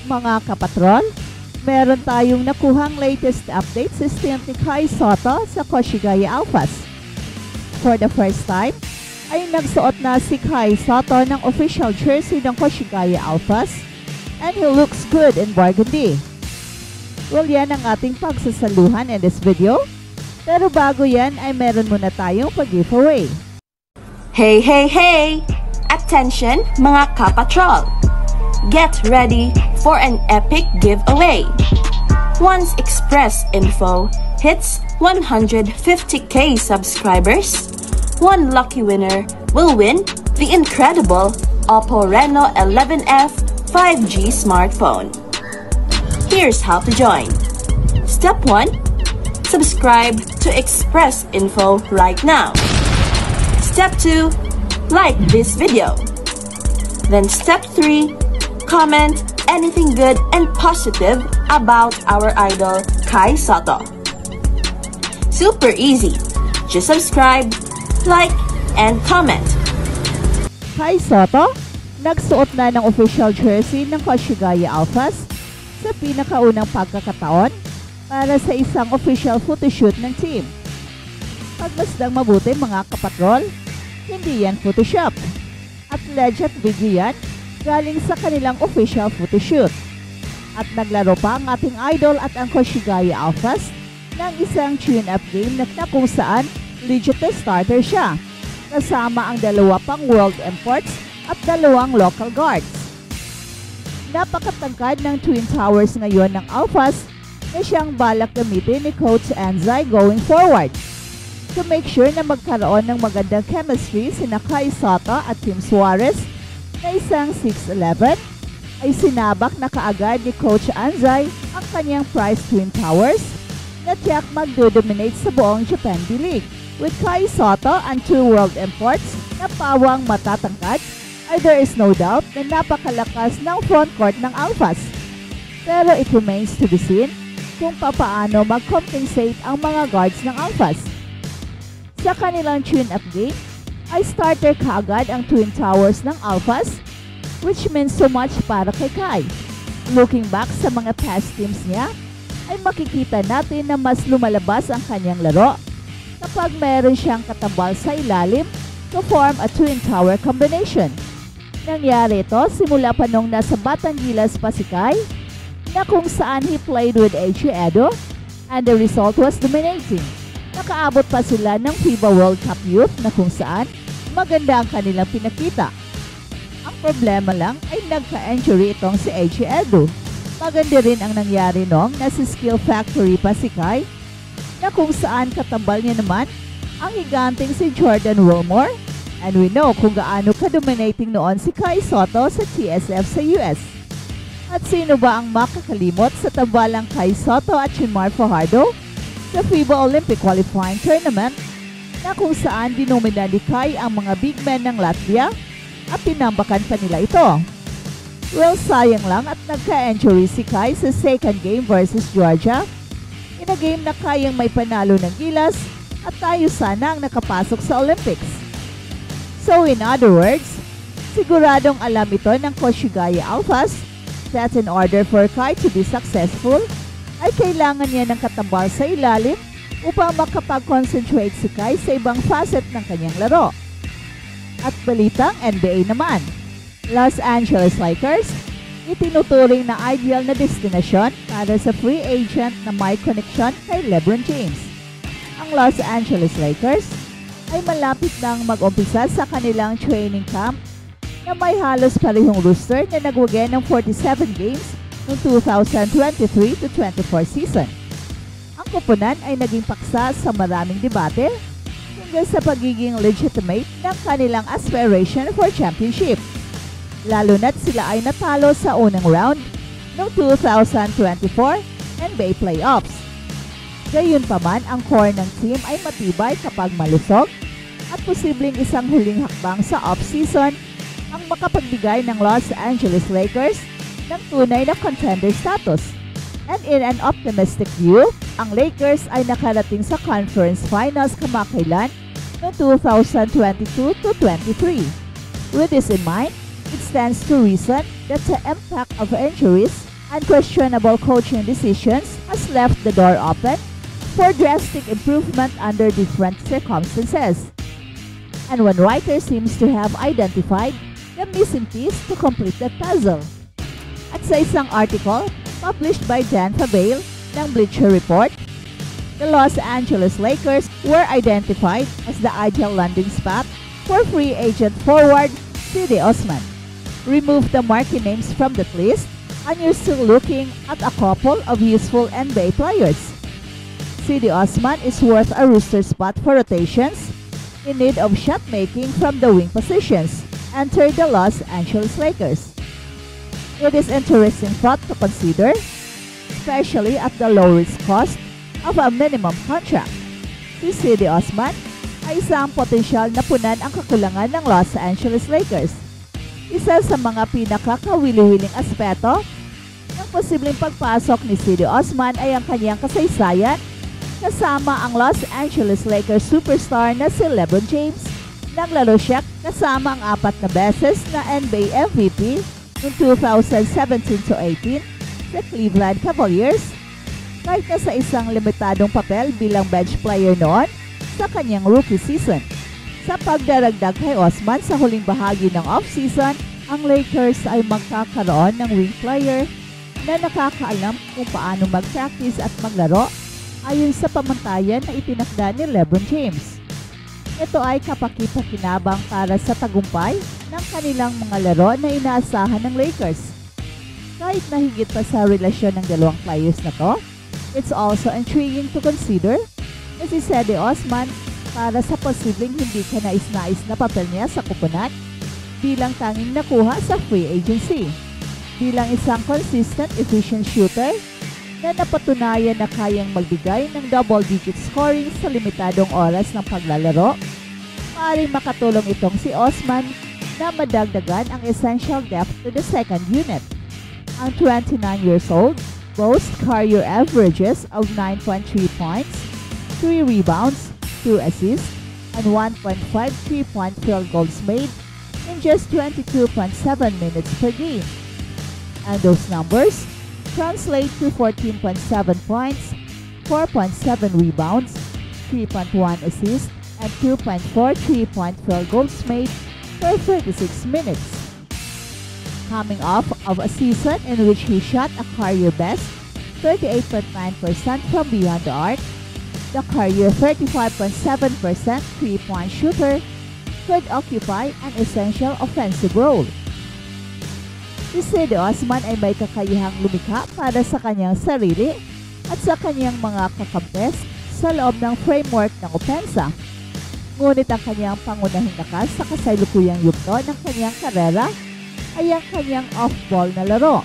Mga kapatrol, meron tayong nakuhang latest update sa stint ni Kai Sotto sa Koshigaya Alphas. For the first time, ay nagsuot na si Kai Sotto ng official jersey ng Koshigaya Alphas and he looks good in burgundy. Well, yan ang ating pagsasaluhan in this video. Pero bago yan ay meron muna tayong pag-giveaway. Hey, hey, hey! Attention mga kapatrol! Get ready for an epic giveaway. Once Express Info hits 150k subscribers, one lucky winner will win the incredible Oppo Reno 11F 5G smartphone. Here's how to join. Step 1. Subscribe to Express Info right now. Step 2. Like this video. Then step 3. Comment anything good and positive about our idol Kai Sotto. Super easy. Just subscribe, like, and comment. Kai Sotto, nagsuot na ng official jersey ng Koshigaya Alphas sa pinakaunang pagkakataon para sa isang official photoshoot ng team. Pagmasdang mabuti mga kapatrol, hindi yan Photoshop. At legit video yan galing sa kanilang official photoshoot. At naglaro pa ang ating idol at ang Koshigaya Alphas ng isang tune-up game na kung saan legit starter siya, kasama ang dalawa pang world imports at dalawang local guards. Napakatangkad ng Twin Towers ngayon ng Alphas na siyang balak gamitin ni Coach Anzai going forward. To make sure na magkaroon ng magandang chemistry sina Kai Sotto at Tim Suarez na isang 6'11", ay sinabak na kaagad ni Coach Anzai ang kanyang prize Twin Towers na tiyak magdodominate sa buong Japan D-League. With Kai Sotto and two world imports na pawang matatangkad, ay there is no doubt na napakalakas ng frontcourt ng Alphas. Pero it remains to be seen kung papaano mag-compensate ang mga guards ng Alphas. Sa kanilang tune-up game, ay starter kaagad ang Twin Towers ng Alphas, which means so much para kay Kai. Looking back sa mga past teams niya, ay makikita natin na mas lumalabas ang kanyang laro kapag meron siyang katambal sa ilalim to form a Twin Tower combination. Nangyari ito simula pa nung nasa Batang Gilas pa si Kai, na kung saan he played with Eiji Edo and the result was dominating. Nakaabot pa sila ng FIBA World Cup Youth na kung saan maganda ang kanilang pinakita. Ang problema lang ay nagka-injury itong si Eiji Edo. Maganda rin ang nangyari noong nasa Skill Factory pa si Kai, na kung saan katambal niya naman ang higanteng si Jordan Wilmore, and we know kung gaano ka-dominating noon si Kai Sotto sa TSF sa US. At sino ba ang makakalimot sa tambalang Kai Sotto at Chinmar Fajardo sa FIBA Olympic Qualifying Tournament, na kung saan dinomina ni Kai ang mga big men ng Latvia at tinambakan pa nila ito. Well, sayang lang at nagka-injury si Kai sa second game versus Georgia, in a game na kayang may panalo ng Gilas at tayo sana ang nakapasok sa Olympics. So in other words, siguradong alam ito ng Koshigaya Alphas that in order for Kai to be successful, ay kailangan niya ng katambal sa ilalim upang makapag-concentrate si Kai sa ibang facet ng kanyang laro. At balitang NBA naman, Los Angeles Lakers, itinuturing na ideal na destinasyon para sa free agent na may connection kay LeBron James. Ang Los Angeles Lakers ay malapit nang mag-umpisa sa kanilang training camp na may halos parehong roster na nagwagi ng 47 games noong 2023-24 season. Ang koponan ay naging paksa sa maraming debate hanggang sa pagiging legitimate ng kanilang aspiration for championship. Lalo na't sila ay natalo sa unang round noong 2024 NBA playoffs. Gayunpaman, ang core ng team ay matibay kapag malusog at posibleng isang huling hakbang sa off-season ang makapagbigay ng Los Angeles Lakers ng tunay na contender status. And in an optimistic view, ang Lakers ay nakarating sa conference finals kamakailan noong 2022-23. With this in mind, it stands to reason that the impact of injuries Unquestionable coaching decisions has left the door open for drastic improvement under different circumstances. And one writer seems to have identified the missing piece to complete the puzzle. At sa isang article published by Dan Favale ng Bleacher Report, the Los Angeles Lakers were identified as the ideal landing spot for free agent forward C.D. Osman. Remove the marquee names from that list and you're still looking at a couple of useful NBA players. C.D. Osman is worth a rooster spot for rotations in need of shot making from the wing positions. Enter the Los Angeles Lakers. It is interesting thought to consider, especially at the low risk cost of a minimum contract. Si C.D. Osman ay isang potensyal na punan ang kakulangan ng Los Angeles Lakers. Isa sa mga pinakakawili-wiling aspeto ng posibleng pagpasok ni C.D. Osman ay ang kanyang kasaysayan kasama ang Los Angeles Lakers superstar na si LeBron James. Naglaro siya kasama ang 4 na beses na NBA MVP noong 2017-18 sa Cleveland Cavaliers, kahit na sa isang limitadong papel bilang bench player noon sa kanyang rookie season. Sa pagdaragdag kay Osman sa huling bahagi ng offseason, ang Lakers ay magkakaroon ng wing player na nakakaalam kung paano mag-practice at maglaro ayon sa pamantayan na itinakda ni LeBron James. Ito ay kapaki-pakinabang para sa tagumpay ng kanilang mga laro na inaasahan ng Lakers. Kahit nahigit pa sa relasyon ng dalawang players na to, it's also intriguing to consider na si C.D. Osman para sa posibleng hindi kanais-nais na papel niya sa kupunan bilang tanging nakuha sa free agency. Bilang isang consistent, efficient shooter na napatunayan na kayang magbigay ng double-digit scoring sa limitadong oras ng paglalaro, maaaring makatulong itong si Osman na madagdagan ang essential depth to the second unit. Ang 29 years old boasts career averages of 9.3 points, 3 rebounds, 2 assists, and 1.5 3-point field goals made in just 22.7 minutes per game. And those numbers translate to 14.7 points, 4.7 rebounds, 3.1 assists, and 2.4 3-point field goals made per 36 minutes. Coming off of a season in which he shot a career best 38.9% from beyond the arc, the career 35.7% three-point shooter could occupy an essential offensive role. Si C.D. Osman ay may kakayahang lumikha para sa kanyang sarili at sa kanyang mga kakampes sa loob ng framework ng opensa. Ngunit ang kanyang pangunahing lakas sa kasalukuyang yugto ng kanyang karera ay ang kanyang off-ball na laro.